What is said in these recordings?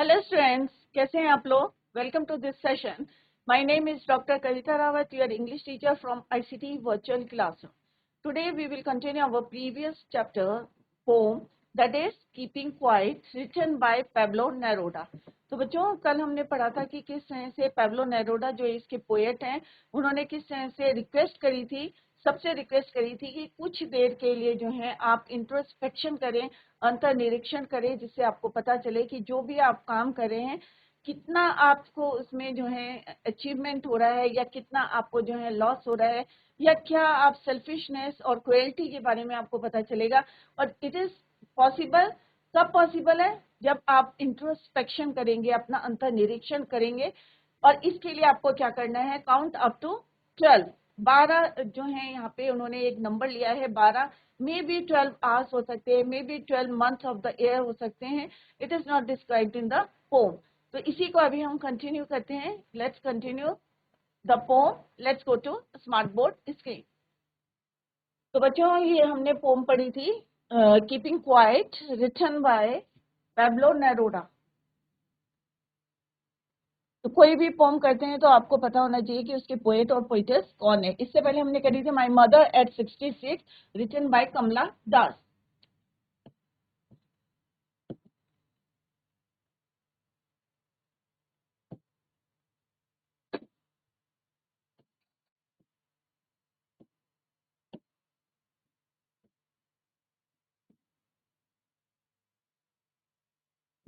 Hello students, कैसे हैं आप लोग? Welcome to this session. My name is doctor Kavita Rawat, your English teacher from ICT virtual classroom. Today we will continue our previous chapter poem, that is keeping quiet, written by Pablo Neruda. तो बच्चों, कल हमने पढ़ा था कि किस तरह से पैब्लो नेरुदा जो इसके पोएट हैं, उन्होंने किस तरह से रिक्वेस्ट करी थी, सबसे रिक्वेस्ट करी थी कि कुछ देर के लिए जो है आप इंट्रोस्पेक्शन करें, अंतर निरीक्षण करें, जिससे आपको पता चले कि जो भी आप काम कर रहे हैं कितना आपको उसमें जो है अचीवमेंट हो रहा है या कितना आपको जो है लॉस हो रहा है, या क्या आप सेल्फिशनेस और क्रुएल्टी के बारे में आपको पता चलेगा. और इट इज पॉसिबल. कब पॉसिबल है? जब आप इंट्रोस्पेक्शन करेंगे, अपना अंतर निरीक्षण करेंगे. और इसके लिए आपको क्या करना है? Count up to 12. 12 जो है, यहाँ पे उन्होंने एक नंबर लिया है 12. मे बी 12 आवर्स हो सकते हैं, may be 12 month of the year हो सकते हैं. It is not described in the poem. तो इसी को अभी हम कंटिन्यू करते हैं. Let's continue the poem. Let's go to smart board screen. तो बच्चों, ये हमने पोम पढ़ी थी, keeping quiet, written by Pablo Neruda. तो कोई भी पोम करते हैं तो आपको पता होना चाहिए कि उसके पोएट और पोइटेस कौन है. इससे पहले हमने करी थी my mother at 66, written by Kamala Das.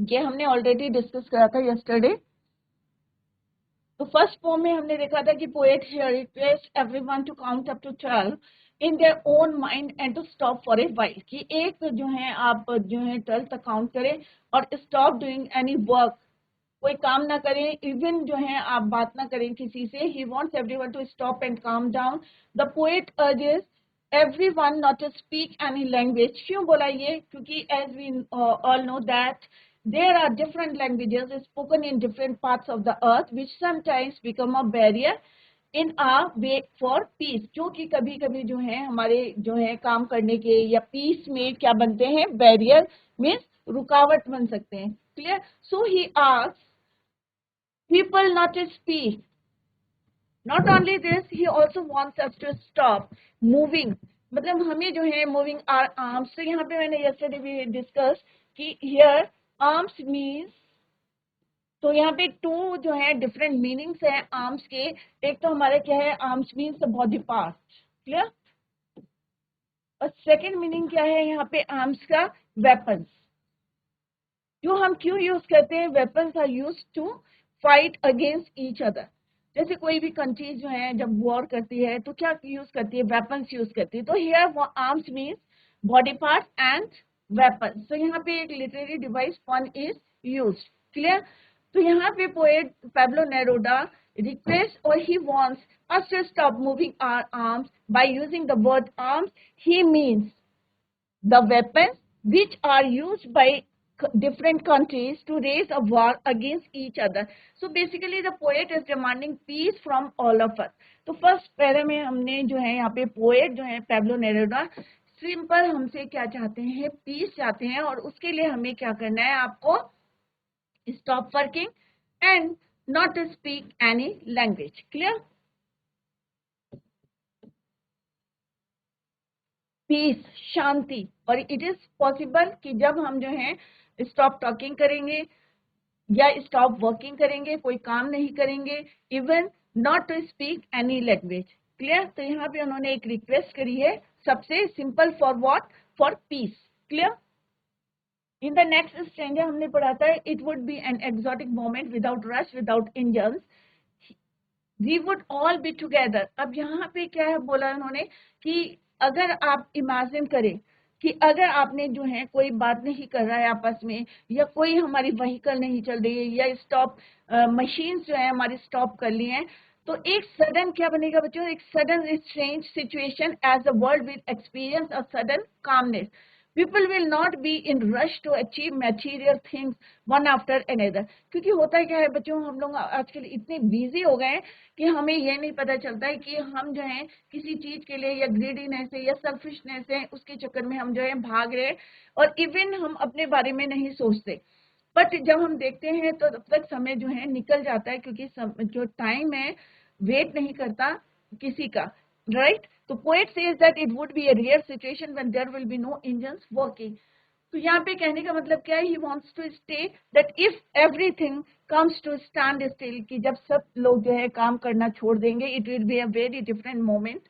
ये हमने ऑलरेडी डिस्कस करा था यस्टरडे. तो फर्स्ट पोम में हमने देखा था कि poet here request everyone to count up to 12 in their own mind and to stop for a while. कि एक जो है आप जो है 12 तक काउंट करें और स्टॉप डूइंग एनी वर्क, कोई काम ना करें, इवन जो है आप बात ना करें किसी से. He wants everyone to stop and calm down. The poet urges everyone not to speak any language. क्यों बोला ये? क्योंकि as we all know that there are different languages spoken in different parts of the earth which sometimes become a barrier in our way for peace. क्योंकि कभी कभी जो है हमारे जो है काम करने के या पीस में क्या बनते हैं? बैरियर मीन्स रुकावट बन सकते हैं. Clear? So he asks people not to speak. Not only this, he also wants us to stop moving. मतलब हमें जो है moving our arms. तो यहाँ पे मैंने yesterday भी discuss कि here arms means, तो यहाँ पे टू जो है डिफरेंट मीनिंग्स है आर्म्स के. एक तो हमारे क्या है? Arms means the body part. Clear? और सेकेंड मीनिंग क्या है यहाँ पे आर्म्स का? वेपन्स. जो हम क्यों यूज करते हैं? Weapons are use to fight against each other. जैसे कोई भी कंट्री जो है जब वॉर करती है तो क्या यूज करती है? वेपन्स यूज करती है. तो here arms means body part and weapons. तो यहाँ पे एक literary device pun is used. Clear? तो यहाँ पे poet Pablo Neruda requests or he wants us to stop moving our arms. By using the word arms, he means the weapons which are used by different countries to raise a war against each other. So basically the poet is demanding peace from all of us. तो first para में हमने जो है यहाँ पे poet जो है Pablo Neruda simple हमसे क्या चाहते हैं? पीस चाहते हैं. और उसके लिए हमें क्या करना है? आपको stop working and not to speak any language. Clear? Peace, शांति. और इट इज पॉसिबल कि जब हम जो है स्टॉप टॉकिंग करेंगे या स्टॉप वर्किंग करेंगे, कोई काम नहीं करेंगे, even not to speak any language. Clear? तो यहाँ पे उन्होंने एक रिक्वेस्ट करी है सबसे simple. For what? For peace. Clear? In the next stranger हमने पढ़ा था it would be an exotic moment without rush, without engines, we would all be together. अब यहाँ पे क्या है बोला उन्होंने कि अगर आप इमेजिन करें कि अगर आपने जो है कोई बात नहीं कर रहा है आपस में, या कोई हमारी व्हीकल नहीं चल रही है, या स्टॉप मशीन जो है हमारी स्टॉप कर ली है, तो एक सडन क्या बनेगा बच्चों? एक sudden strange situation as the world will experience a sudden calmness. People will not be in rush to achieve material things one after another. क्योंकि होता क्या है बच्चों, हम लोग आजकल इतने बिजी हो गए हैं कि हमें ये नहीं पता चलता है कि हम जो है किसी चीज के लिए या ग्रीडीनेस है या सेल्फिशनेस है उसके चक्कर में हम जो है भाग रहे हैं, और इवन हम अपने बारे में नहीं सोचते. बट जब हम देखते हैं तो तब तक समय जो है निकल जाता है, क्योंकि जो टाइम है वेट नहीं करता किसी का, राइट? तो poet says that it would be a rare situation when there will be no engines working. तो यहाँ पे कहने का मतलब क्या है, he wants to state that if everything comes to stand still, कि जब सब लोग जो है काम करना छोड़ देंगे, it will be a very different moment.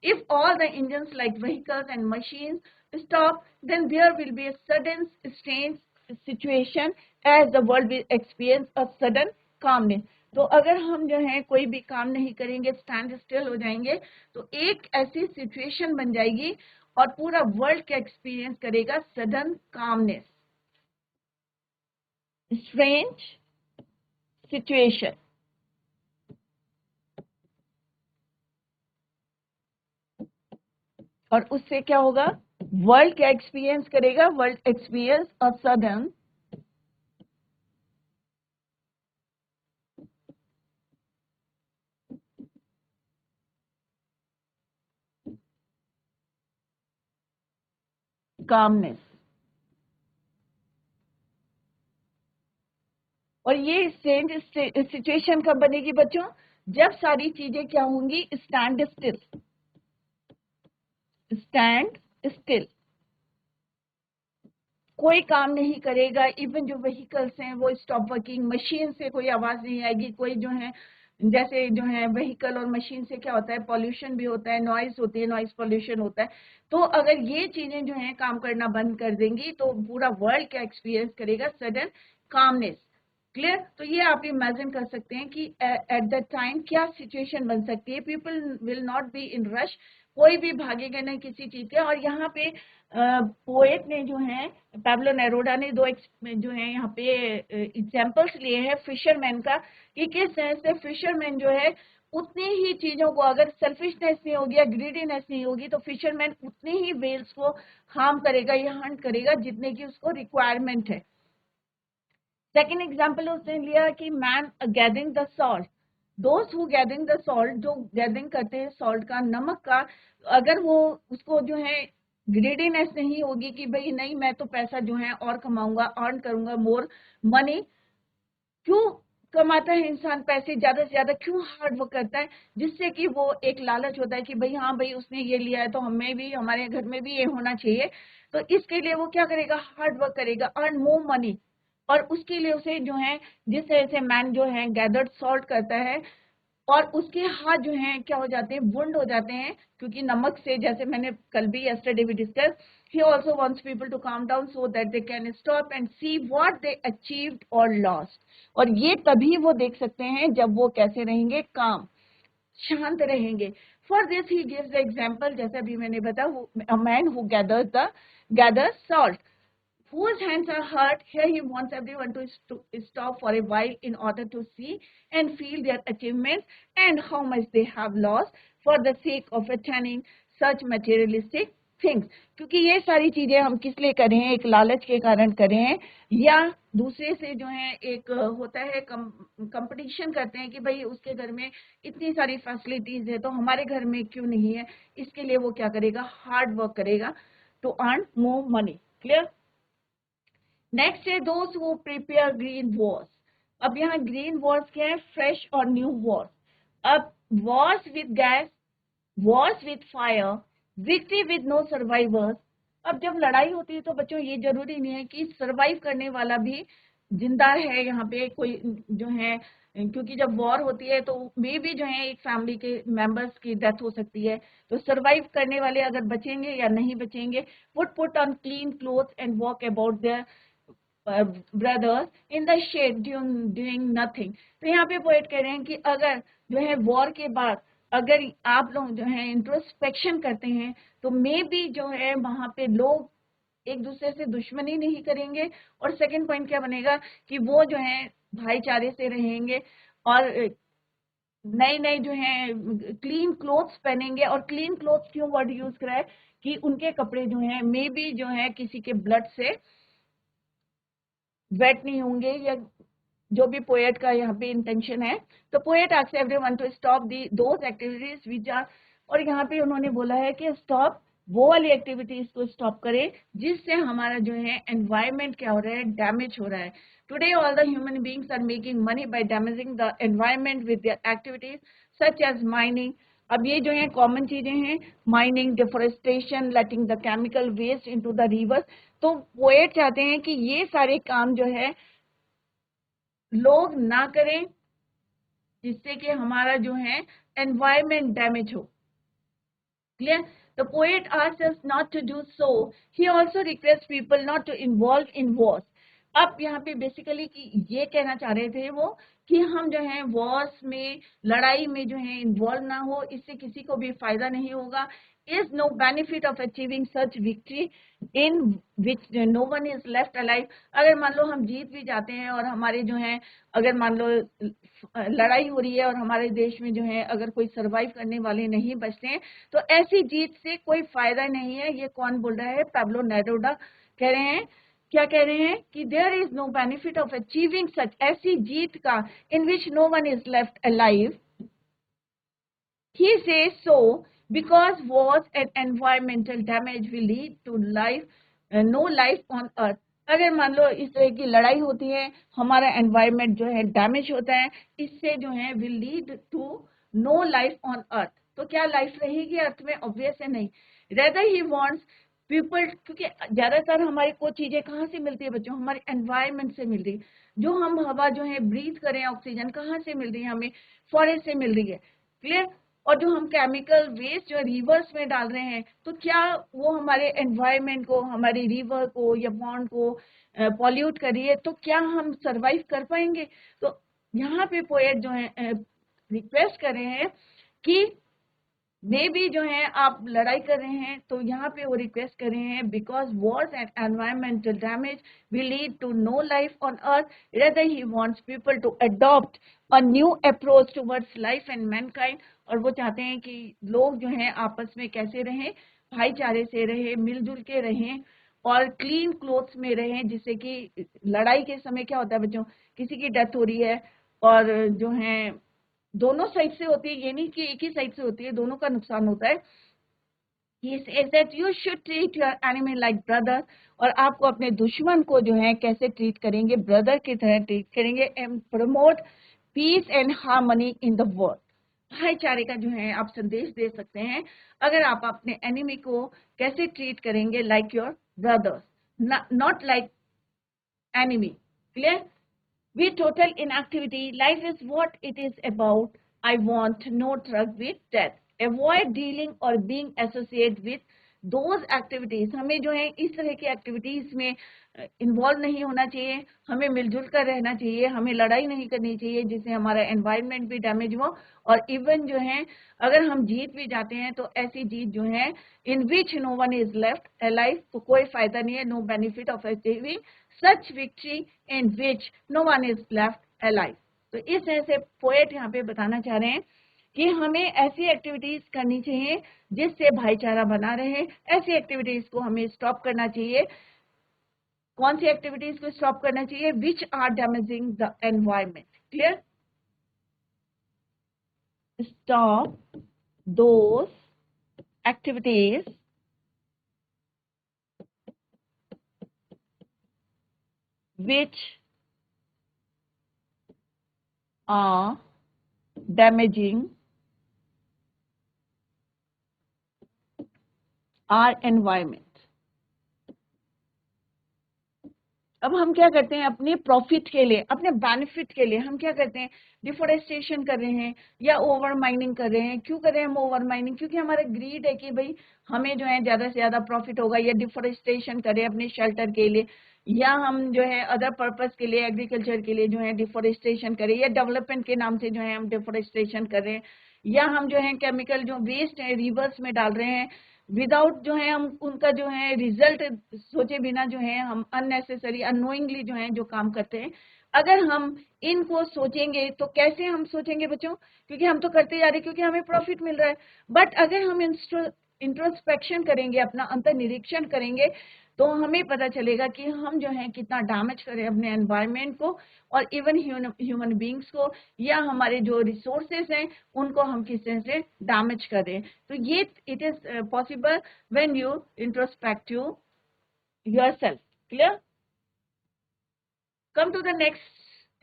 If all the engines like vehicles and machines stop, then there will be a sudden strange situation as the world will experience a sudden calmness. तो अगर हम जो है कोई भी काम नहीं करेंगे, स्टैंड स्टिल हो जाएंगे, तो एक ऐसी सिचुएशन बन जाएगी और पूरा वर्ल्ड का एक्सपीरियंस करेगा सडन कामनेस, स्ट्रेंज सिचुएशन. और उससे क्या होगा, वर्ल्ड क्या एक्सपीरियंस करेगा, world experience a sudden calmness. और ये स्ट्रेंज सिचुएशन कब बनेगी बच्चों, जब सारी चीजें क्या होंगी, स्टैंड स्टिल. स्टैंड स्टिल, कोई काम नहीं करेगा, इवन जो व्हीकल्स हैं वो स्टॉप वर्किंग, मशीन से कोई आवाज नहीं आएगी, कोई जो है जैसे जो है व्हीकल और मशीन से क्या होता है, पॉल्यूशन भी होता है, नॉइज होती है, नॉइज पॉल्यूशन होता है. तो अगर ये चीजें जो है काम करना बंद कर देंगी तो पूरा वर्ल्ड क्या एक्सपीरियंस करेगा, सडन कामनेस. क्लियर? तो ये आप इमेजिन कर सकते हैं कि एट द टाइम क्या सिचुएशन बन सकती है. People will not be in rush, कोई भी भागेगा नहीं किसी चीज के. और यहाँ पे पोएट ने जो है, पैब्लो नेरूदा ने दो जो है यहाँ पे एग्जाम्पल्स लिए हैं फिशरमैन का, कि किस तरह से फिशरमैन जो है उतनी ही चीजों को, अगर सेल्फिशनेस नहीं होगी या ग्रीडीनेस नहीं होगी, तो फिशरमैन उतनी ही वेल्स को हार्म करेगा या हंट करेगा जितने की उसको रिक्वायरमेंट है. सेकेंड एग्जाम्पल उसने लिया कि मैन गैदरिंग द सॉल्ट, दोस्त हु गैदरिंग द सॉल्ट, जो गैदरिंग करते हैं सॉल्ट का, नमक का, अगर वो उसको जो है ग्रेडीनेस नहीं होगी कि भाई नहीं मैं तो पैसा जो है और कमाऊंगा, अर्न करूंगा मोर मनी. क्यों कमाता है इंसान पैसे ज्यादा से ज्यादा, क्यों हार्ड वर्क करता है, जिससे कि वो एक लालच होता है कि भाई हाँ भाई उसने ये लिया है तो हमें भी, हमारे घर में भी ये होना चाहिए. तो इसके लिए वो क्या करेगा, हार्ड वर्क करेगा, अर्न मोर मनी. और उसके लिए उसे जो है, जिस तरह से मैन जो है गैदर्ड सॉल्ट करता है, और उसके हाथ जो हैं क्या हो जाते हैं, वुंड हो जाते हैं, क्योंकि नमक से, जैसे मैंने कल भी यस्टरडे भी discuss, he also wants people to calm down so that they can stop and see what they achieved or lost. और ये तभी वो देख सकते हैं जब वो कैसे रहेंगे, काम, शांत रहेंगे. For this he gives the example, जैसा भी मैंने बताया, a man who gathers salt, whose hands are hurt. Here he wants everyone to stop for a while in order to see and feel their achievements and how much they have lost for the sake of attaining such materialistic things. क्योंकि ये सारी चीजें हम किस लिए करें हैं, एक लालच के कारण करें हैं, या दूसरे से जो है एक होता है कंपटीशन करते हैं कि भाई उसके घर में इतनी सारी फैसिलिटीज है तो हमारे घर में क्यों नहीं है. इसके लिए वो क्या करेगा, हार्ड वर्क करेगा to earn more money. Clear? Next है those who prepare green wars. अब यहाँ ग्रीन वॉर्स क्या है, फ्रेश और न्यू वॉर्स. अब wars with gas, wars with fire, victory with no survivors. अब जब लड़ाई होती है तो बच्चों ये जरूरी नहीं है कि सर्वाइव करने वाला भी जिंदा है यहाँ पे कोई जो है, क्योंकि जब वॉर होती है तो मे भी जो है एक फैमिली के मेंबर्स की डेथ हो सकती है. तो सर्वाइव करने वाले अगर बचेंगे या नहीं बचेंगे, would put on clean clothes and walk about their brothers in the shade doing nothing. तो यहाँ पे पोएट कह रहे हैं कि अगर जो है वॉर के बाद अगर आप लोग जो है इंट्रोस्पेक्शन करते हैं तो मे बी जो है वहां पे लोग एक दूसरे से दुश्मनी नहीं करेंगे. और सेकंड पॉइंट क्या बनेगा कि वो जो है भाईचारे से रहेंगे और नए नए जो है क्लीन क्लोथ्स पहनेंगे. और क्लीन क्लोथ्स क्यों वर्ड यूज करा है, कि उनके कपड़े जो है मे बी जो है किसी के ब्लड से वेट नहीं होंगे, या जो भी पोएट का यहाँ पे इंटेंशन है. तो poet asks everyone to stop those activities which are, और यहाँ पे उन्होंने बोला है कि स्टॉप वो वाली एक्टिविटीज को स्टॉप करें जिससे हमारा जो है एनवायरमेंट क्या हो रहा है, डैमेज हो रहा है. Today all the human beings are making money by damaging the environment with their activities such as mining. अब ये जो है कॉमन चीजें हैं, mining, deforestation, letting the chemical waste into the rivers. तो पोएट चाहते हैं कि ये सारे काम जो है लोग ना करें जिससे कि हमारा जो है एनवायरमेंट डैमेज हो. Clear? The poet asks us not to do so. He also requests people not to involve in wars. अब यहाँ पे बेसिकली कि ये कहना चाह रहे थे वो कि हम जो है वॉर्स में, लड़ाई में जो है इन्वॉल्व ना हो, इससे किसी को भी फायदा नहीं होगा. Is no benefit of achieving such victory in which no one is left alive. अगर मान लो हम जीत भी जाते हैं और हमारे जो है, अगर मान लो लड़ाई हो रही है और हमारे देश में जो है अगर कोई सरवाइव करने वाले नहीं बचते हैं, तो ऐसी जीत से कोई फायदा नहीं है. ये कौन बोल रहा है? पाब्लो नेरुदा कह रहे हैं. क्या कह रहे हैं? कि there is no benefit of achieving such, ऐसी जीत का, in which no one is left alive. He says so because wars and environmental damage will lead to no life on earth. अगर मान लो इस तरह की लड़ाई होती है, हमारा एनवायरमेंट जो है डैमेज होता है, इससे जो है will lead to no life on earth. तो क्या लाइफ रहेगी अर्थ में? ऑब्वियस है नहीं. रेदर ही वांट्स पीपल, क्योंकि ज्यादातर हमारी को चीजें कहाँ से मिलती है बच्चों? हमारे एनवायरमेंट से मिल रही है. जो हम हवा जो है ब्रीथ करें, ऑक्सीजन कहाँ से मिल रही है? हमें फॉरेस्ट से मिल रही है. क्लियर? और जो हम केमिकल वेस्ट जो रिवर्स में डाल रहे हैं, तो क्या वो हमारे एनवायरमेंट को, हमारी रिवर को या पॉन्ड को पॉल्यूट कर रही है? तो क्या हम सरवाइव कर पाएंगे? तो यहाँ पे पोएट जो है रिक्वेस्ट कर रहे हैं कि मे भी जो है आप लड़ाई कर रहे हैं, तो यहाँ पे वो रिक्वेस्ट कर रहे हैं because Wars and environmental damage will lead to no life on earth. Rather, he wants people to adopt a new approach towards life and mankind. और वो चाहते हैं कि लोग जो हैं आपस में कैसे रहें, भाईचारे से रहें, मिलजुल के रहें और क्लीन क्लोथ्स में रहें, जिससे कि लड़ाई के समय क्या होता है बच्चों, किसी की डेथ हो रही है और जो है दोनों साइड से होती है, ये नहीं कि एक ही साइड से होती है, दोनों का नुकसान होता है. He says that you should treat your enemy like brother. और आपको अपने दुश्मन को जो है कैसे ट्रीट करेंगे? ब्रदर की तरह ट्रीट करेंगे. And promote peace and harmony in the world. भाईचारे का जो है आप संदेश दे सकते हैं अगर आप अपने एनिमी को कैसे ट्रीट करेंगे? Like your brothers, not like enemy. Clear? With total inactivity, life is what it is about. I want no drug with death. Avoid dealing or being associated with those activities. हमें जो है इस तरह की activities में involve नहीं होना चाहिए. हमें मिलजुल कर रहना चाहिए. हमें लड़ाई नहीं करनी चाहिए जिससे हमारा एनवायरनमेंट भी डैमेज हो. और इवन जो है अगर हम जीत भी जाते हैं तो ऐसी जीत जो है in which no one is left alive, तो कोई फायदा नहीं है. No benefit of achieving such victory in which no one is left alive. तो इस तरह से पोएट यहाँ पे बताना चाह रहे हैं कि हमें ऐसी एक्टिविटीज करनी चाहिए जिससे भाईचारा बना रहे. ऐसी एक्टिविटीज को हमें स्टॉप करना चाहिए. कौन सी एक्टिविटीज को स्टॉप करना चाहिए? Which are damaging the environment. Clear? Stop those activities which are damaging our environment. अब हम क्या करते हैं अपने प्रॉफिट के लिए, अपने बेनिफिट के लिए हम क्या करते हैं? डिफोरेस्टेशन कर रहे हैं या ओवर माइनिंग कर रहे हैं. क्यों कर रहे हैं हम ओवर माइनिंग? क्योंकि हमारा ग्रीड है कि भाई हमें जो है ज्यादा से ज्यादा प्रॉफिट होगा. या डिफोरेस्टेशन करें अपने शेल्टर के लिए, या हम जो है अदर पर्पस के लिए, एग्रीकल्चर के लिए जो है डिफोरेस्टेशन करें, या डेवलपमेंट के नाम से जो है हम डिफोरेस्टेशन कर रहे हैं, या हम जो है केमिकल जो वेस्ट है रिवर्स में डाल रहे हैं विदाउट जो है हम उनका जो है रिजल्ट सोचे बिना जो है हम अननेसेसरी अननोइंगली जो है जो काम करते हैं. अगर हम इनको सोचेंगे तो कैसे हम सोचेंगे बच्चों? क्योंकि हम तो करते जा रहे हैं क्योंकि हमें प्रॉफिट मिल रहा है. बट अगर हम इंट्रोस्पेक्शन करेंगे, अपना अंतर निरीक्षण करेंगे, तो हमें पता चलेगा कि हम जो है कितना डैमेज करें अपने एनवायरनमेंट को और इवन ह्यूमन बींग्स को, या हमारे जो रिसोर्सेज हैं उनको हम किस तरह से डैमेज करें। तो ये it is possible when you introspective yourself. Clear? Come to the next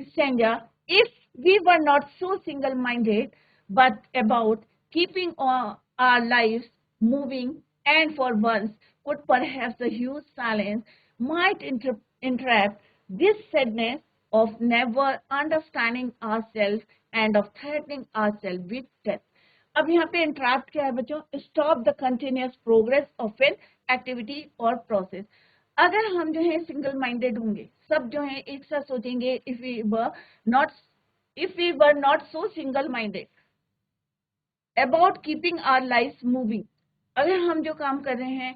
stanza. If we were not so single-minded, but about keeping our lives moving, and for once could perhaps the huge silence might entrap this sadness of never understanding ourselves and of threatening ourselves with death. अब यहाँ पे entrapped क्या है बच्चों? Stop the continuous progress of an activity or process. अगर हम जो है सिंगल माइंडेड होंगे, सब जो है एक साथ सोचेंगे, if we were not so single minded about keeping our life moving, अगर हम जो काम कर रहे हैं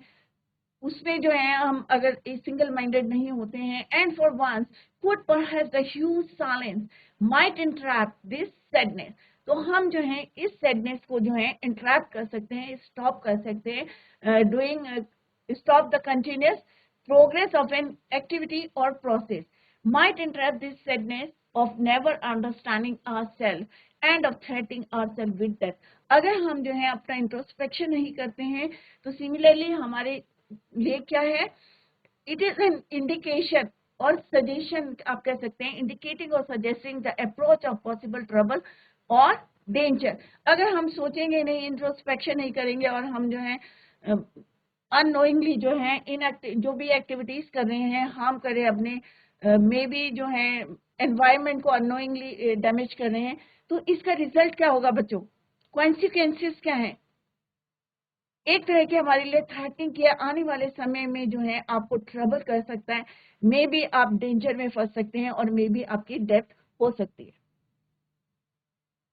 उसमें जो है हम अगर सिंगल माइंडेड नहीं होते हैं, and for once could perhaps the huge silence might interrupt this sadness, तो हम जो है इस सैडनेस को जो है इंट्रैप कर सकते हैं, स्टॉप कर सकते हैं, doing stop the continuous progress of an activity or process might entrap this sadness of never understanding ourselves and of threatening ourselves with death. अगर हम जो है अपना इंट्रोस्पेक्शन नहीं करते हैं तो सिमिलरली हमारे लिए क्या है, इट इज एन इंडिकेशन और सजेशन, आप कह सकते हैं इंडिकेटिंग और suggesting the approach of possible trouble और डेंजर। अगर हम सोचेंगे नहीं, इंट्रोस्पेक्शन नहीं करेंगे और हम जो है अननोइंगली जो है जो भी एक्टिविटीज कर रहे हैं हार्म करें अपने मे बी जो है एनवायरनमेंट को अननोइंगली डैमेज कर रहे हैं, तो इसका रिजल्ट क्या होगा बच्चों? कॉन्सिक्वेंसेस क्या है? एक तरह के हमारे लिए थ्रेटनिंग किया आने वाले समय में जो है आपको ट्रबल कर सकता है, मे बी आप डेंजर में फंस सकते हैं और मे बी आपकी डेथ हो सकती है।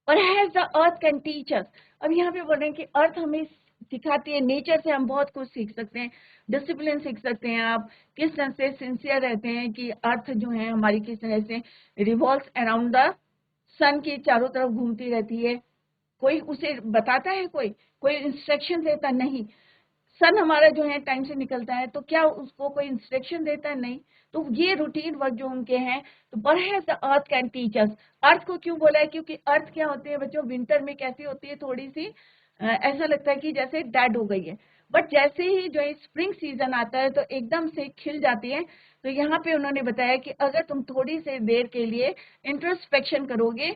और has the earth can teach अस, अब यहाँ पे बोल रहे हैं कि अर्थ हमें सिखाती है, नेचर से हम बहुत कुछ सीख सकते हैं, डिसिप्लिन सीख सकते हैं, आप किस तरह से सिंसियर रहते हैं कि अर्थ जो है हमारी किस तरह से रिवॉल्व्स अराउंड द सन के चारों तरफ घूमती रहती है। कोई उसे बताता है, कोई इंस्ट्रक्शन देता नहीं। सन हमारा जो है टाइम से निकलता है तो क्या उसको कोई इंस्ट्रक्शन देता है? नहीं। तो ये रूटीन वर्क जो उनके हैं, तो perhaps the earth can teach us. Earth को क्यों बोला है? क्योंकि अर्थ क्या होती है बच्चों, विंटर में कैसी होती है, थोड़ी सी ऐसा लगता है कि जैसे डेड हो गई है, बट जैसे ही जो है स्प्रिंग सीजन आता है तो एकदम से खिल जाती है। तो यहाँ पे उन्होंने बताया कि अगर तुम थोड़ी सी देर के लिए इंट्रोस्पेक्शन करोगे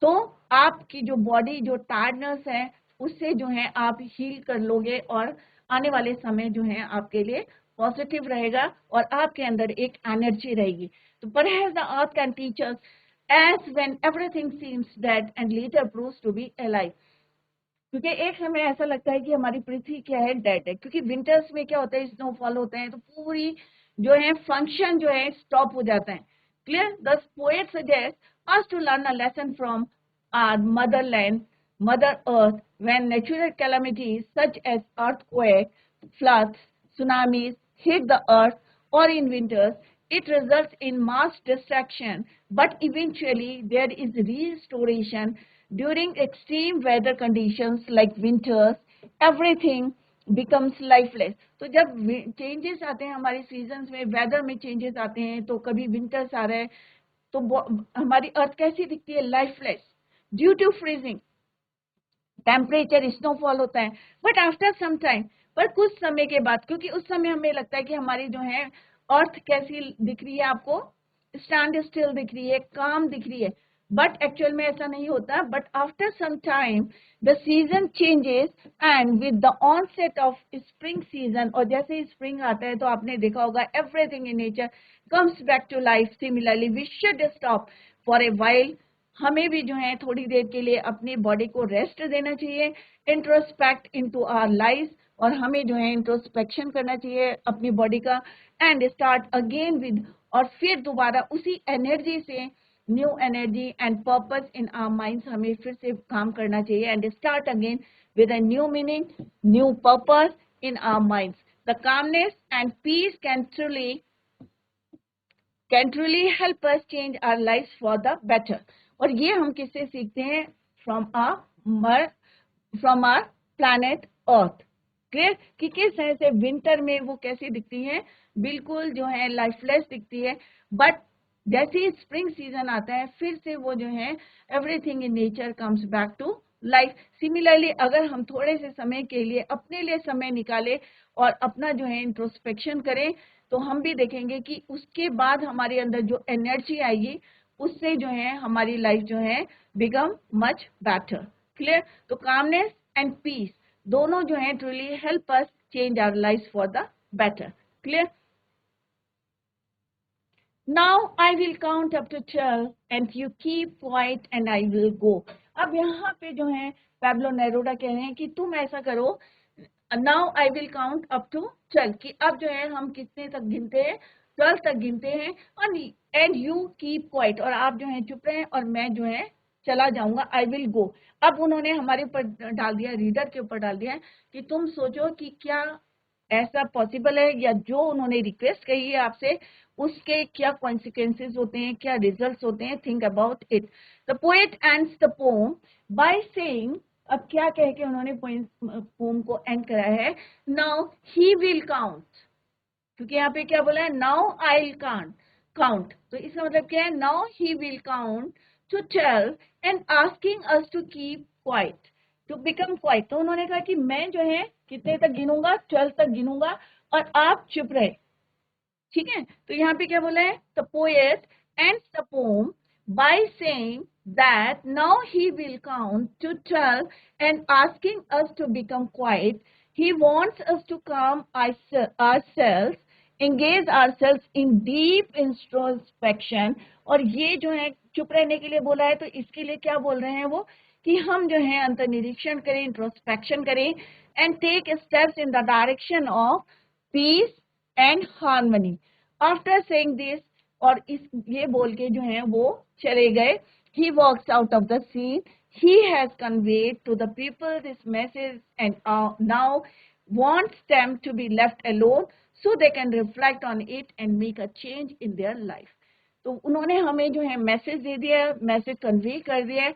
तो आपकी जो बॉडी जो टायर्डनेस है उससे जो है आप हील कर लोगे और आने वाले समय जो है आपके लिए पॉजिटिव रहेगा और आपके अंदर एक एनर्जी रहेगी। तो perhaps the earth can teach us as when everything seems dead and later proves to be alive, क्योंकि एक समय ऐसा लगता है कि हमारी पृथ्वी क्या है, डेड है। क्योंकि विंटर्स में क्या होता है, स्नोफॉल होते हैं तो पूरी जो है फंक्शन जो है स्टॉप हो जाता है। Clear? The poet suggest us to learn a lesson from our motherland, Mother Earth, when natural calamities such as earthquakes, floods, tsunamis hit the earth, or in winters, it results in mass destruction, but eventually there is restoration. During extreme weather conditions like winters, everything becomes lifeless. तो जब changes आते हैं हमारे seasons में, weather में changes आते हैं, तो कभी विंटर्स आ रहा है तो हमारी अर्थ कैसी दिखती है? Lifeless, due to freezing temperature, snowfall होता है। बट आफ्टर सम टाइम, पर कुछ समय के बाद, क्योंकि उस समय हमें लगता है कि हमारी जो है अर्थ कैसी दिख रही है, आपको स्टैंड स्टिल दिख रही है, काम दिख रही है, बट एक्चुअल में ऐसा नहीं होता। But after some time the season changes and with the onset of spring season, और जैसे ही स्प्रिंग आता है तो आपने देखा होगा everything in nature comes back to life. Similarly, we should stop for a while. हमें भी जो है थोड़ी देर के लिए अपनी बॉडी को रेस्ट देना चाहिए, इंट्रोस्पेक्ट इनटू आवर लाइफ, और हमें जो है इंट्रोस्पेक्शन करना चाहिए अपनी बॉडी का, एंड स्टार्ट अगेन विद, और फिर दोबारा उसी एनर्जी से, new energy and purpose in our minds, हमें फिर से काम करना चाहिए, and start again with a new meaning, new purpose in our minds. The calmness and peace can truly help us change our lives for the better. और ये हम किससे सीखते हैं? from our planet Earth. Clear कि किस तरह से विंटर में वो कैसी दिखती है, बिल्कुल जो है लाइफलेस दिखती है, बट जैसे ही स्प्रिंग सीजन आता है फिर से वो जो है everything in nature comes back to life. Similarly अगर हम थोड़े से समय के लिए अपने लिए समय निकाले और अपना जो है इंट्रोस्पेक्शन करें तो हम भी देखेंगे कि उसके बाद हमारे अंदर जो एनर्जी आएगी उससे जो है हमारी लाइफ जो है बिकम मच बेटर। क्लियर? तो कामनेस एंड पीस दोनों जो है truly help us change our life for the better. Clear? Now I will count up to 12 and you keep quiet and I will go. अब यहाँ पे जो है Pablo Neruda कह रहे हैं कि तुम ऐसा करो, now I will count up to 12 कि अब जो है हम कितने तक गिनते हैं, 12 तक गिनते हैं, and you keep quiet और आप जो है चुप रहे और मैं जो है चला जाऊंगा, I will go। अब उन्होंने हमारे ऊपर डाल दिया, रीडर के ऊपर डाल दिया कि तुम सोचो कि क्या ऐसा पॉसिबल है या जो उन्होंने रिक्वेस्ट कही है आपसे उसके क्या कॉन्सिक्वेंसेस होते हैं, क्या रिजल्ट्स होते हैं, think about it. The poet ends the pome by saying, अब क्या कह के उन्होंने पोम को एंड करा है, नाउ ही विल काउंट, क्योंकि यहाँ पे क्या बोला है, नाउ आई विल काउंट, तो इसका मतलब क्या है, now he will count to 12 and asking us to keep quiet, to become quiet. तो उन्होंने कहा कि मैं जो है कितने तक गिनूंगा, 12 तक गिनूंगा और आप चुप रहे। ठीक है, तो यहाँ पे क्या बोला है, the poet ends the pome by saying that now he will count to 12 and asking us to become quiet. He wants us to calm ourselves, engage ourselves in deep introspection। और ये जो है चुप रहने के लिए बोला है, तो इसके लिए क्या बोल रहे हैं वो, कि हम जो है अंतर्निरीक्षण करें, इंट्रोस्पेक्शन करें and take steps in the direction of peace and harmony। After saying this, और इस ये बोल के जो है वो चले गए, he walks out of the scene। He has conveyed to the people this message and now wants them to be left alone so they can reflect on it and make a change in their life। तो उन्होंने हमें जो है message दे दिया, message convey कर दिया है।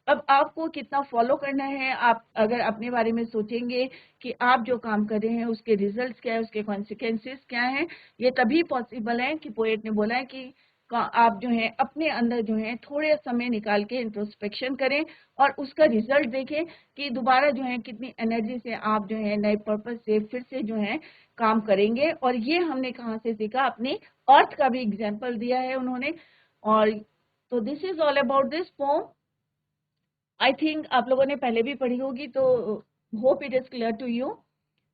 अब आपको कितना फॉलो करना है, आप अगर अपने बारे में सोचेंगे कि आप जो काम कर रहे हैं उसके रिजल्ट्स क्या है, उसके कॉन्सिक्वेंसेस क्या हैं, ये तभी पॉसिबल है कि पोएट ने बोला है कि आप जो है अपने अंदर जो है थोड़े समय निकाल के इंट्रोस्पेक्शन करें और उसका रिजल्ट देखें कि दोबारा जो है कितनी एनर्जी से आप जो है नए पर्पस से फिर से जो है काम करेंगे। और ये हमने कहाँ से सीखा, अपने अर्थ का भी एग्जाम्पल दिया है उन्होंने। और तो this is all about this poem. I think आप लोगों ने पहले भी पढ़ी होगी, तो hope it is clear to you.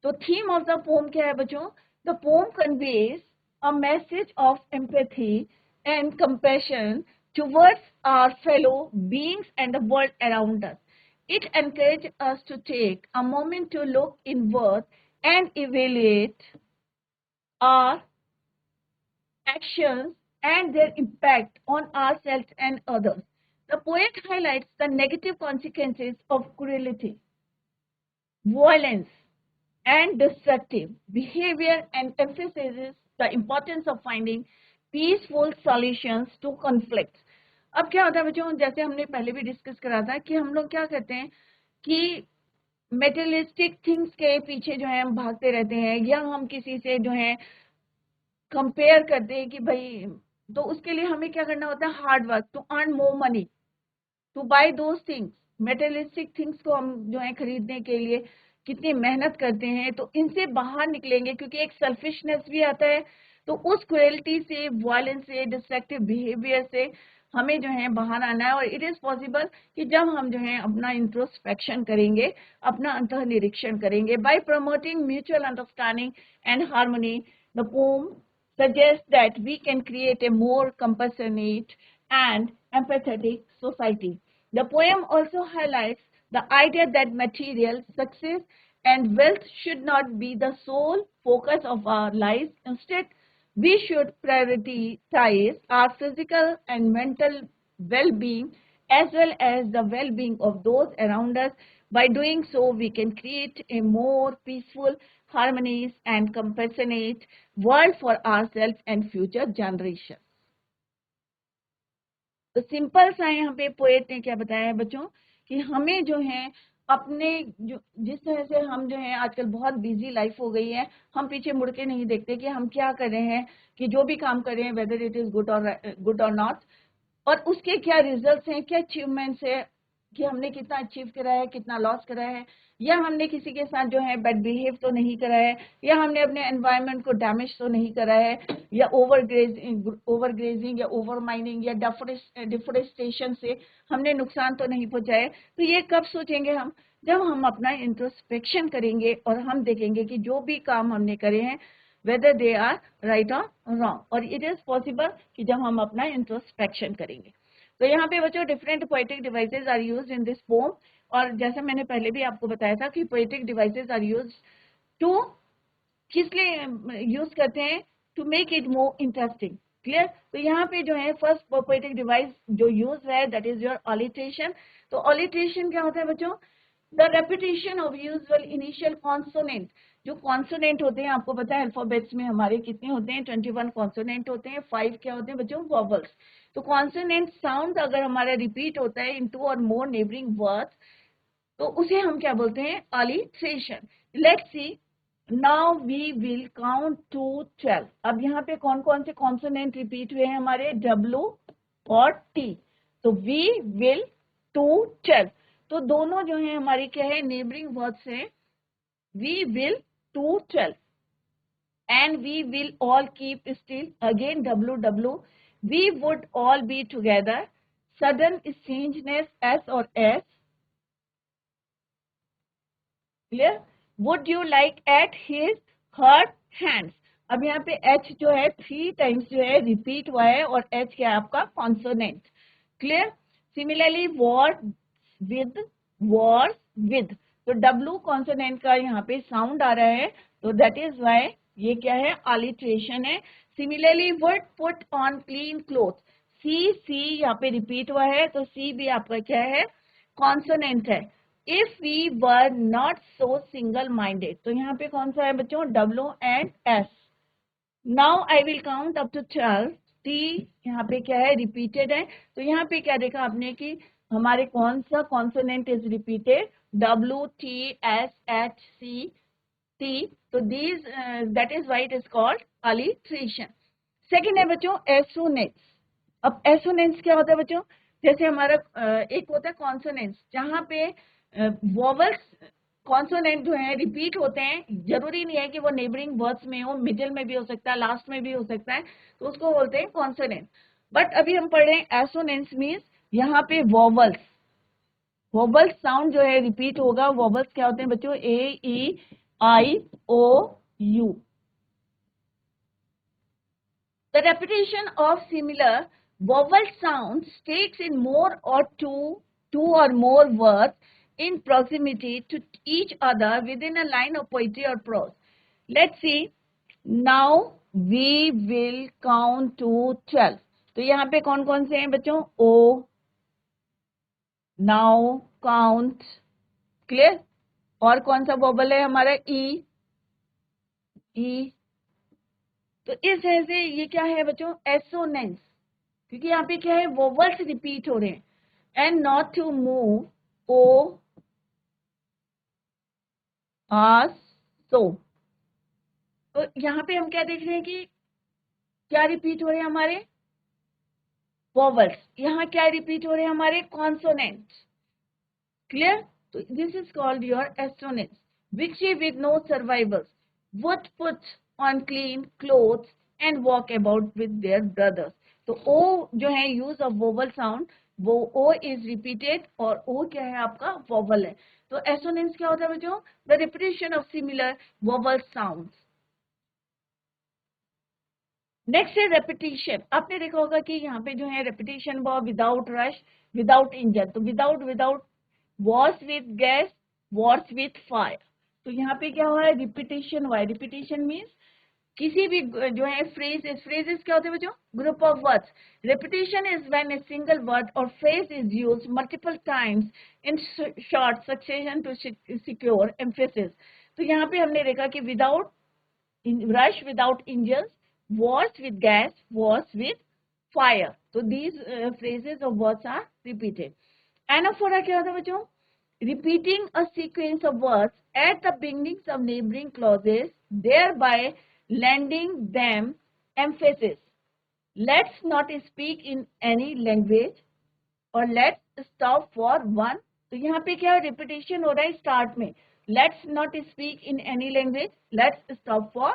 तो थीम ऑफ द पोम क्या है बच्चों, the poem conveys a message of empathy and compassion towards our fellow beings and the world around us. It encourages us to take a moment to look inward and evaluate our actions and their impact on ourselves and others. The poet highlights the negative consequences of cruelty, violence, and destructive behavior and emphasizes the importance of finding peaceful solutions to conflict. अब क्या होता है बच्चों, जैसे हमने पहले भी discuss करा था कि हम लोग क्या करते हैं कि मेटेरियलिस्टिक थिंग्स के पीछे जो है हम भागते रहते हैं, या हम किसी से जो है कंपेयर करते हैं कि भाई, तो उसके लिए हमें क्या करना होता है, hard work to earn more money to buy those things. Materialistic things को हम जो है खरीदने के लिए कितनी मेहनत करते हैं, तो इनसे बाहर निकलेंगे क्योंकि एक सेल्फिशनेस भी आता है। तो उस क्रुएल्टी से, वायलेंस से, डिस्ट्रक्टिव बिहेवियर से हमें जो है बाहर आना है। और इट इज पॉसिबल कि जब हम जो है अपना इंट्रोस्पेक्शन करेंगे, अपना अंतः निरीक्षण करेंगे, bye promoting mutual understanding and harmony, the pome suggests that we can create a more compassionate and empathetic society. The poem also highlights the idea that material success and wealth should not be the sole focus of our lives. Instead, we should prioritize our physical and mental well-being as well as the well-being of those around us. By doing so, we can create a more peaceful, harmonious and compassionate world for ourselves and future generations. तो simple सा यहाँ पे poet ने क्या बताया है बच्चों, कि हमें जो है अपने जिस तरह से हम जो है आजकल बहुत बिजी लाइफ हो गई है, हम पीछे मुड़ के नहीं देखते कि हम क्या कर रहे हैं, कि जो भी काम कर रहे हैं वेदर इट इज गुड और नॉट, और उसके क्या रिजल्ट्स हैं, क्या अचीवमेंट्स है, कि हमने कितना अचीव करा है, कितना लॉस करा है, या हमने किसी के साथ जो है बैड बिहेव तो नहीं करा है, या हमने अपने एनवायरनमेंट को डैमेज तो नहीं करा है, या ओवर ग्रेजिंग या ओवर माइनिंग या डिफोरेस्टेशन से हमने नुकसान तो नहीं पहुंचाया है। तो ये कब सोचेंगे हम? जब हम अपना इंट्रोस्पेक्शन करेंगे और हम देखेंगे कि जो भी काम हमने करे हैं whether they are right or wrong, और it is possible कि जब हम अपना इंट्रोस्पेक्शन करेंगे। तो यहाँ पे बच्चों different poetic devices are used in this poem, और जैसे मैंने पहले भी आपको बताया था कि poetic devices are used to, किस लिए यूज करते हैं? To make it more interesting. Clear? तो यहाँ पे जो है फर्स्ट पोएटिक डिवाइस जो यूज है दैट इज योर ऑलिट्रेशन। तो ऑलिट्रेशन क्या होता है बच्चों? The repetition of usual initial consonant. जो कॉन्सोनेंट होते हैं, आपको पता है अल्फाबेट्स में हमारे कितने होते हैं? 21 कॉन्सोनेंट होते हैं, 5 क्या होते हैं बच्चों? वॉवल्स। तो कॉन्सोनेंट साउंड अगर हमारा रिपीट होता है इन 2 और मोर नेबरिंग वर्ड्स, तो उसे हम क्या बोलते हैं? Alliteration. Let's see, now we will count to 12। अब यहाँ पे कौन कौन से कॉन्सोनेंट रिपीट हुए हैं हमारे? W और T। तो वी विल टू 12, तो दोनों जो है हमारी क्या है? नेबरिंग वर्ड्स है। We will to 12 and we will all keep still, again WW, we would all be together, sudden strangeness S or S, clear, would you like at his her hands। अब यहाँ पे H जो है 3 times जो है repeat हुआ है, और H क्या है आपका? Consonant. Clear? Similarly war with, Wars with, तो W कॉन्सोनेंट का यहाँ पे साउंड आ रहा है, तो दैट इज वाई ये क्या है? ऑलिट्रेशन है। Similarly would put on clean cloth, see यहाँ पे रिपीट हुआ है, तो सी भी आपका क्या है? कॉन्सोनेंट है। If we were not so single minded, तो यहाँ पे कौन सा है बच्चों? W and S। Now I will count up to 12, टी यहाँ पे क्या है? रिपीटेड है। तो यहाँ पे क्या देखा आपने कि हमारे कौन सा consonant is repeated? WTSHC T। तो these that is why it is called alliteration। Second है बच्चों एसोनेंस। अब एसोनेंस क्या होता है बच्चों? जैसे हमारा एक होता है कॉन्सोनेंस, जहाँ पे वोवल्स कॉन्सोनेंट जो है रिपीट होते हैं, जरूरी नहीं है कि वो नेबरिंग वर्ड्स में हो, मिडिल में भी हो सकता है, लास्ट में भी हो सकता है, तो उसको बोलते हैं कॉन्सोनेंट। बट अभी हम पढ़ रहे हैं एसोनेंस मीन्स यहाँ पे वोवल्स, वोवल्स साउंड जो है रिपीट होगा। वोवल्स क्या होते हैं बच्चों? A-E-I-O-U। The repetition of similar vowel sounds takes in more or two or more words in proximity to each other within a line of poetry or prose। Let's see, now we will count to 12। तो यहाँ पे कौन कौन से हैं बच्चों? O, now, count, clear? और कौन सा वोबल है हमारा? ई, ई। तो इस तरह से ये क्या है बच्चों? एसोनेंस, क्योंकि यहाँ पे क्या है? वोवल्स रिपीट हो रहे हैं। एंड नॉट टू मूव, ओ, आ, सो। तो यहाँ पे हम क्या देख रहे हैं कि क्या रिपीट हो रहे हैं हमारे? वोवल्स। यहाँ क्या रिपीट हो रहे हैं हमारे? कॉन्सोनेंट्स। क्लियर? तो this is called your assonance. Vichy with no survivors would put on clean clothes and walk about with their brothers। तो O जो है यूज ऑफ वोवल साउंड, वो O इज रिपीटेड, और O क्या है आपका? Vowel है। तो एसोनेंस क्या होता है बच्चों? The repetition of similar vowel sounds. Next है रेपिटेशन। आपने देखा होगा कि यहाँ पे जो है रेपिटेशन हुआ विदाउट रश, विदाउट इंजन। तो without Wars with gas, Wars with fire. तो यहाँ पे क्या हुआ है? रिपीटेशन हुआ है। रिपीटेशन मीन्स किसी भी जो है फ्रेजेस, फ्रेजेस क्या होते हैं बच्चों? Group of words. Repetition is when a single word और phrase is used multiple times in short succession to secure emphasis. तो यहाँ पे हमने देखा कि without rush, without engines, wars with gas, wars with fire। So these phrases of words are repeated। Anaphora क्या होता है बच्चों? repeating a sequence of words at the beginnings of neighboring clauses, thereby lending them emphasis. Let's not speak in any language और let's stop for one. तो यहाँ पे क्या repetition हो रहा है स्टार्ट में. Let's not speak in any language. Let's stop for.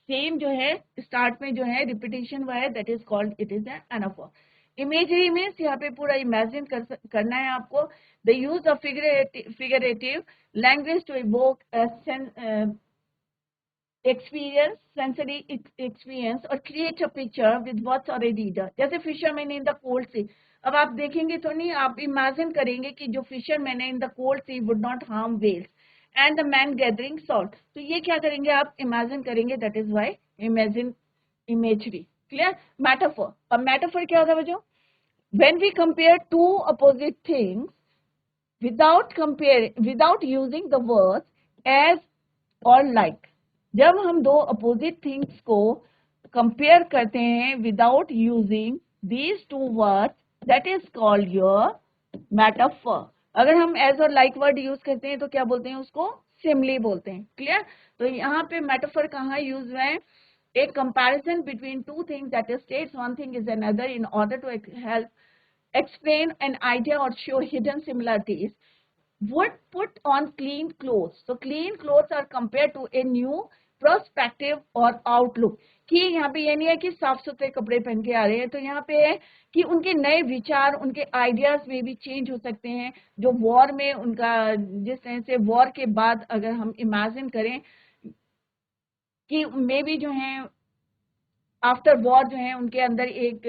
Same जो है स्टार्ट में जो है रिपीटेशन हुआ है, that is called, it is an anaphora. Imagery means यहाँ पे पूरा इमेजिन करना है आपको. The use of figurative language to evoke experience, sensory experience और create a picture with what's already done. जैसे fisherman in the cold sea. अब आप देखेंगे तो नहीं, आप imagine करेंगे कि जो fisherman in the cold sea would not harm whales and the man gathering salt. तो ये क्या करेंगे आप imagine करेंगे, that is why imagine imagery. Clear? Metaphor. अब metaphor क्या होता है बच्चों? When we compare two opposite things without using the words as or like. जब हम दो अपोजिट थिंग्स को कंपेयर करते हैं without using these two words, that is called your metaphor. अगर हम एज और लाइक वर्ड यूज करते हैं तो क्या बोलते हैं उसको? सिमिली बोलते हैं. क्लियर? तो यहाँ पे मेटाफर कहाँ यूज हुआ है? एक comparison between two things that is states one thing is another in order to help explain an idea or show hidden similarities. Would put on clean clothes. So clean clothes are compared to a new perspective or outlook. कि यहाँ पे ये नहीं है कि साफ सुथरे कपड़े पहन के आ रहे हैं, तो यहाँ पे है कि उनके नए विचार, उनके आइडियाज में भी चेंज हो सकते हैं. जो वॉर में उनका, जिस तरह से वॉर के बाद अगर हम इमेजिन करें कि मे बी जो है आफ्टर वॉर जो है उनके अंदर एक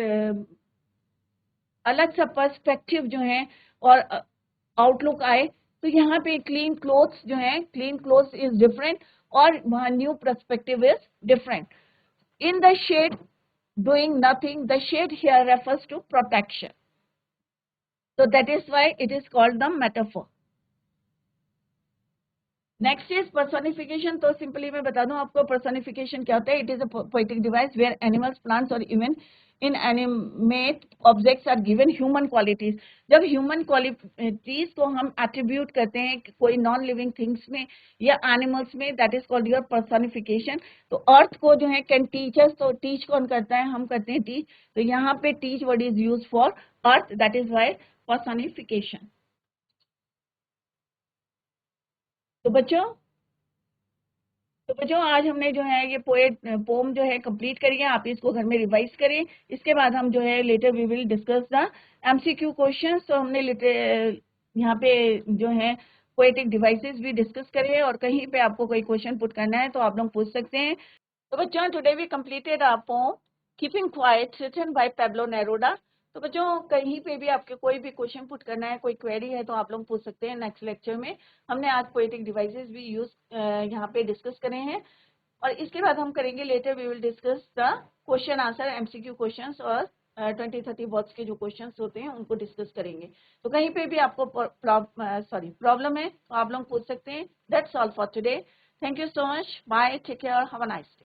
अलग सा पर्सपेक्टिव जो है और आउटलुक आए, तो यहाँ पे क्लीन क्लोथ्स जो है, क्लीन क्लोथ्स इज डिफरेंट और वहाँ new perspective is different. In the shade doing nothing, the shade here refers to protection. So that is why it is called the metaphor. Next is personification. तो simply मैं बता दूं आपको personification क्या होता है. It is a poetic device where animals, plants और even inanimate objects are given human qualities. जब ह्यूमन क्वालिटीज को हम एट्रीब्यूट करते हैं कोई नॉन लिविंग थिंग्स में या एनिमल्स में, that is called your personification. तो अर्थ को जो है कैन टीच अस. तो टीच कौन करता है? हम करते हैं टीच. तो यहाँ पे teach word is use for earth, that is why personification. तो बच्चों आज हमने जो है ये पोम जो है कंप्लीट करी है. आप इसको घर में रिवाइज करें. इसके बाद हम जो है later we will discuss the MCQ questions. तो हमने यहाँ पे जो है पोएटिक डिवाइसेस भी डिस्कस करे और कहीं पे आपको कोई क्वेश्चन पुट करना है तो आप लोग पूछ सकते हैं. तो बच्चों today we completed our poem keeping quiet written by Pablo Neruda. तो बच्चों कहीं पे भी आपके कोई भी क्वेश्चन पुट करना है, कोई क्वेरी है तो आप लोग पूछ सकते हैं. नेक्स्ट लेक्चर में हमने आज पोएटिक डिवाइसेस भी यूज यहाँ पे डिस्कस करे हैं और इसके बाद हम करेंगे later we will discuss the question answer MCQ questions और 20-30 वर्ड्स के जो क्वेश्चंस होते हैं उनको डिस्कस करेंगे. तो कहीं पे भी आपको प्रॉब्लम है तो आप लोग पूछ सकते हैं. That's all for today. Thank you so much. Bye. Take care. Have a nice day.